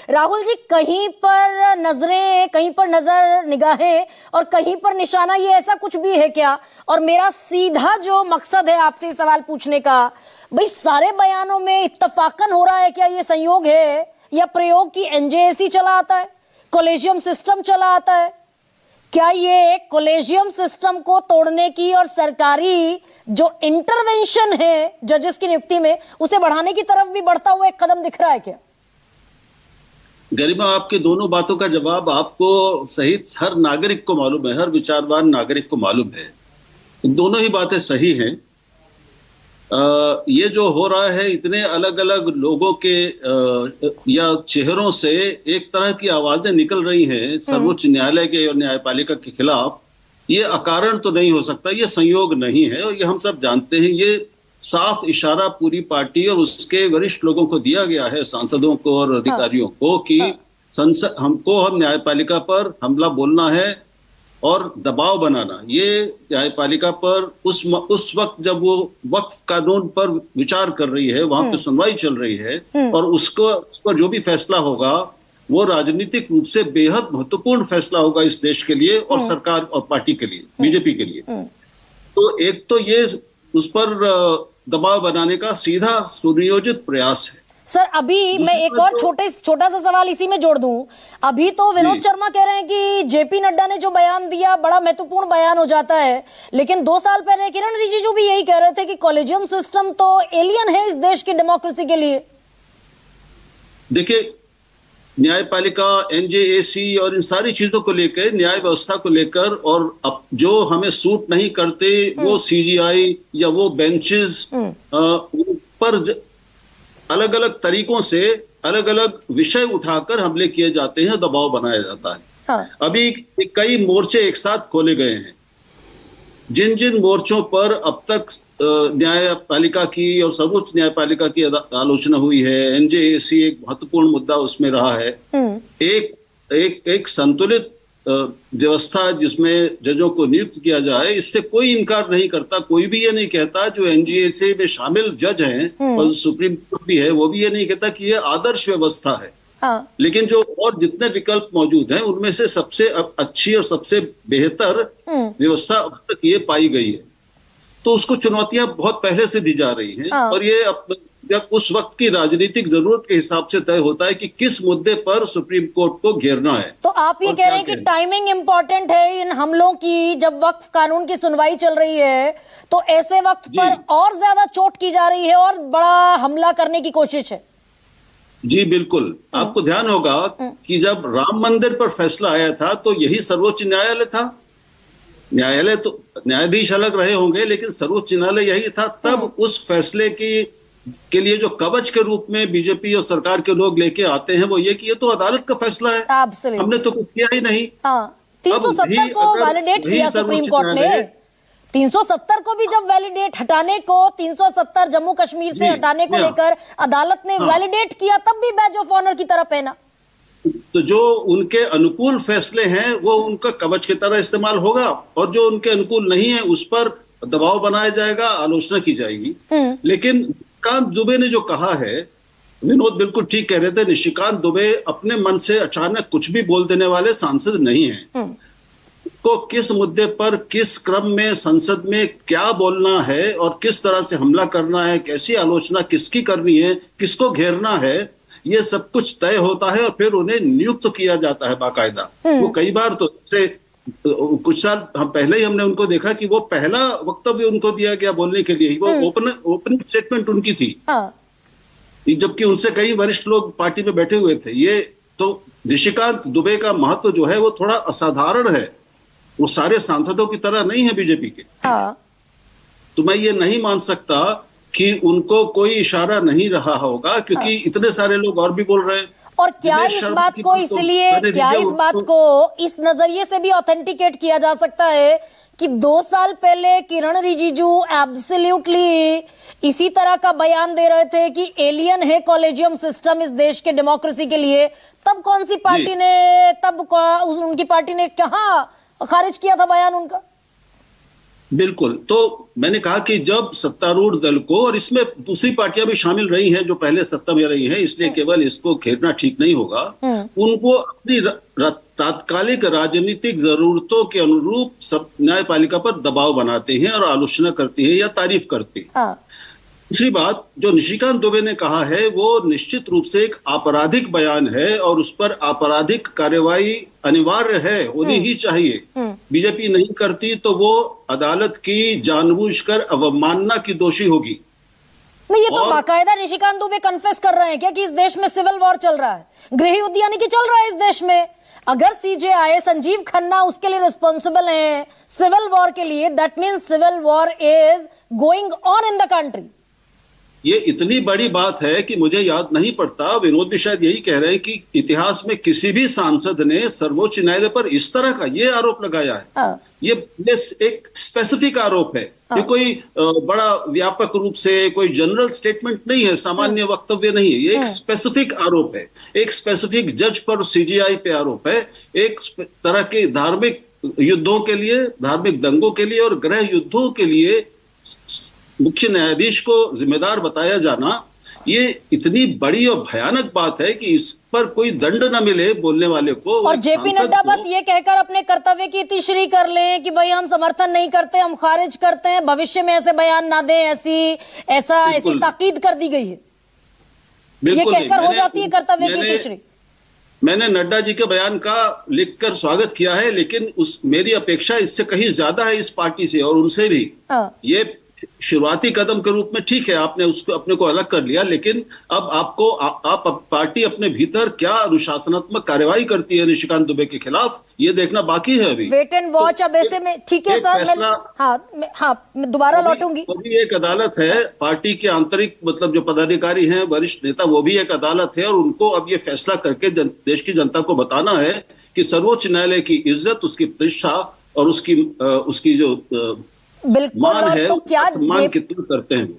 राहुल जी, कहीं पर नजरें, कहीं पर नजर निगाहें और कहीं पर निशाना, ये ऐसा कुछ भी है क्या? और मेरा सीधा जो मकसद है आपसे सवाल पूछने का, भाई सारे बयानों में इत्तफाकन हो रहा है क्या ये संयोग है या प्रयोग की एनजेएसी चला आता है, कॉलेजियम सिस्टम चला आता है? क्या ये कॉलेजियम सिस्टम को तोड़ने की और सरकारी जो इंटरवेंशन है जजेस की नियुक्ति में उसे बढ़ाने की तरफ भी बढ़ता हुआ एक कदम दिख रहा है क्या? गरिमा, आपके दोनों बातों का जवाब आपको सहित हर नागरिक को मालूम है, हर विचारवान नागरिक को मालूम है। दोनों ही बातें सही हैं। ये जो हो रहा है, इतने अलग अलग लोगों के या चेहरों से एक तरह की आवाजें निकल रही हैं सर्वोच्च न्यायालय के और न्यायपालिका के खिलाफ, ये अकारण तो नहीं हो सकता, ये संयोग नहीं है। और ये हम सब जानते हैं, ये साफ इशारा पूरी पार्टी और उसके वरिष्ठ लोगों को दिया गया है, सांसदों को और अधिकारियों को, कि हम न्यायपालिका पर हमला बोलना है और दबाव बनाना। ये न्यायपालिका पर उस वक्त जब वो वक्फ कानून पर विचार कर रही है, वहां पे सुनवाई चल रही है, और उस पर जो भी फैसला होगा वो राजनीतिक रूप से बेहद महत्वपूर्ण फैसला होगा इस देश के लिए और सरकार और पार्टी के लिए, बीजेपी के लिए। तो एक तो ये उस पर दबाव बनाने का सीधा सुनियोजित प्रयास है। सर, अभी मैं एक और छोटा सा सवाल इसी में जोड़ दूं। अभी तो विनोद शर्मा कह रहे हैं कि जेपी नड्डा ने जो बयान दिया बड़ा महत्वपूर्ण बयान हो जाता है, लेकिन 2 साल पहले किरण रिजिजू भी यही कह रहे थे कि कॉलेजियम सिस्टम तो एलियन है इस देश की डेमोक्रेसी के लिए। देखिए, न्यायपालिका, एनजेएसी और इन सारी चीजों को लेकर, न्याय व्यवस्था को लेकर, और अब जो हमें सूट नहीं करते वो सीजीआई या वो बेंचेस पर अलग अलग तरीकों से अलग अलग विषय उठाकर हमले किए जाते हैं, दबाव बनाया जाता है। हाँ। अभी कई मोर्चे एक साथ खोले गए हैं। जिन जिन मोर्चों पर अब तक न्यायपालिका की और सर्वोच्च न्यायपालिका की आलोचना हुई है, एनजेएसी एक महत्वपूर्ण मुद्दा उसमें रहा है। एक संतुलित व्यवस्था जिसमें जजों को नियुक्त किया जाए, इससे कोई इनकार नहीं करता। कोई भी ये नहीं कहता, जो एनजेएसी में शामिल जज हैं और सुप्रीम कोर्ट भी है, वो भी ये नहीं कहता कि ये आदर्श व्यवस्था है। हाँ। लेकिन जो और जितने विकल्प मौजूद हैं उनमें से सबसे अच्छी और सबसे बेहतर व्यवस्था अब तक ये पाई गई है। तो उसको चुनौतियां बहुत पहले से दी जा रही हैं। हाँ। और ये उस वक्त की राजनीतिक जरूरत के हिसाब से तय होता है कि किस मुद्दे पर सुप्रीम कोर्ट को घेरना है। तो आप ये कह रहे हैं कि टाइमिंग इंपॉर्टेंट है इन हमलों की। जब वक्फ कानून की सुनवाई चल रही है तो ऐसे वक्त पर और ज्यादा चोट की जा रही है और बड़ा हमला करने की कोशिश है। जी बिल्कुल। आपको ध्यान होगा कि जब राम मंदिर पर फैसला आया था तो यही सर्वोच्च न्यायालय था। न्यायालय तो न्यायाधीश अलग रहे होंगे, लेकिन सर्वोच्च न्यायालय यही था। तब उस फैसले के लिए जो कवच के रूप में बीजेपी और सरकार के लोग लेके आते हैं वो ये कि ये तो अदालत का फैसला है, हमने तो कुछ किया ही नहीं। 370 को वैलिडेट किया सुप्रीम कोर्ट ने। 370 को भी जब वैलिडेट हटाने को, 370 जम्मू कश्मीर से हटाने को लेकर अदालत ने वैलिडेट किया, तब भी बैज ऑफ ऑनर की तरह पहना। तो जो उनके अनुकूल फैसले हैं वो उनका कवच की तरह इस्तेमाल होगा, और जो उनके अनुकूल नहीं है उस पर दबाव बनाया जाएगा, आलोचना की जाएगी। लेकिन निशिकांत दुबे ने जो कहा है, विनोद बिल्कुल ठीक कह रहे थे, निशिकांत दुबे अपने मन से अचानक कुछ भी बोल देने वाले सांसद नहीं हैं। को किस मुद्दे पर किस क्रम में संसद में क्या बोलना है और किस तरह से हमला करना है, कैसी आलोचना किसकी करनी है, किसको घेरना है, ये सब कुछ तय होता है और फिर उन्हें नियुक्त किया जाता है बाकायदा। वो कई बार तो कुछ साल हम पहले ही हमने उनको देखा कि वो पहला वक्तव्य उनको दिया गया बोलने के लिए, वो ओपनिंग स्टेटमेंट उनकी थी। जबकि उनसे कई वरिष्ठ लोग पार्टी में बैठे हुए थे। ये तो निशिकांत दुबे का महत्व जो है वो थोड़ा असाधारण है, वो सारे सांसदों की तरह नहीं है बीजेपी के। तो मैं ये नहीं मान सकता कि उनको कोई इशारा नहीं रहा होगा, क्योंकि इतने सारे लोग और भी बोल रहे हैं। और क्या इस बात को इसलिए, क्या इस बात को इस नजरिए से भी ऑथेंटिकेट किया जा सकता है कि 2 साल पहले किरण रिजिजू एब्सोल्युटली इसी तरह का बयान दे रहे थे कि एलियन है कॉलेजियम सिस्टम इस देश के डेमोक्रेसी के लिए, तब कौन सी पार्टी ने, उनकी पार्टी ने कहां खारिज किया था बयान उनका? बिल्कुल। तो मैंने कहा कि जब सत्तारूढ़ दल को, और इसमें दूसरी पार्टियां भी शामिल रही हैं जो पहले सत्ता में रही हैं, इसलिए केवल इसको घेरना ठीक नहीं होगा, उनको अपनी तात्कालिक राजनीतिक जरूरतों के अनुरूप सब न्यायपालिका पर दबाव बनाते हैं और आलोचना करते हैं या तारीफ करते हैं। हाँ। दूसरी बात जो निशिकांत दुबे ने कहा है वो निश्चित रूप से एक आपराधिक बयान है और उस पर आपराधिक कार्यवाही अनिवार्य है, होनी ही चाहिए। बीजेपी नहीं करती तो वो अदालत की जानबूझकर अवमानना की दोषी होगी। नहीं, ये तो बाकायदा निशिकांत दुबे कन्फेस कर रहे हैं क्या कि इस देश में सिविल वॉर चल रहा है, गृह युद्ध यानी कि चल रहा है इस देश में। अगर सीजेआई संजीव खन्ना उसके लिए रिस्पॉन्सिबल है सिविल वॉर के लिए, that means civil war is going on in the country. ये इतनी बड़ी बात है कि मुझे याद नहीं पड़ता, विनोद भी शायद यही कह रहे हैं कि इतिहास में किसी भी सांसद ने सर्वोच्च न्यायालय पर इस तरह का ये आरोप लगाया है। ये एक स्पेसिफिक आरोप है, ये कोई बड़ा व्यापक रूप से कोई जनरल स्टेटमेंट नहीं है, सामान्य वक्तव्य नहीं है, ये एक स्पेसिफिक आरोप है, एक स्पेसिफिक जज पर सीजीआई पे आरोप है, एक तरह के धार्मिक युद्धों के लिए, धार्मिक दंगों के लिए और गृह युद्धों के लिए मुख्य न्यायाधीश को जिम्मेदार बताया जाना, ये इतनी बड़ी और भयानक बात है कि इस पर कोई दंड न मिले बोलने वाले को। और जेपी नड्डा बस ये कहकर अपने कर्तव्य की इतिश्री कर लें कि भाई हम समर्थन नहीं करते, हम खारिज करते हैं, भविष्य में ऐसे बयान ना दें, ऐसी ताकीद कर दी गई है। ये कहकर हो जाती है कर्तव्य की इतिश्री। मैंने नड्डा जी के बयान का लिखकर स्वागत किया है, लेकिन मेरी अपेक्षा इससे कहीं ज्यादा है इस पार्टी से और उनसे भी। ये शुरुआती कदम के रूप में ठीक है, आपने उसको अपने को अलग कर लिया, लेकिन अब आपको आप पार्टी अपने भीतर क्या अनुशासनात्मक कार्यवाही करती है निशिकांत दुबे के खिलाफ, ये देखना बाकी है अभी। Wait and watch. अब ऐसे में ठीक है सर, मैं दोबारा लौटूंगी। वो भी एक अदालत है, पार्टी के आंतरिक मतलब जो पदाधिकारी हैं, वरिष्ठ नेता, वो भी एक अदालत है और उनको अब ये फैसला करके देश की जनता को बताना है कि सर्वोच्च न्यायालय की इज्जत, उसकी प्रतिष्ठा और उसकी जो बिल्कुल मान है, तो क्या सम्मान कितना करते हैं।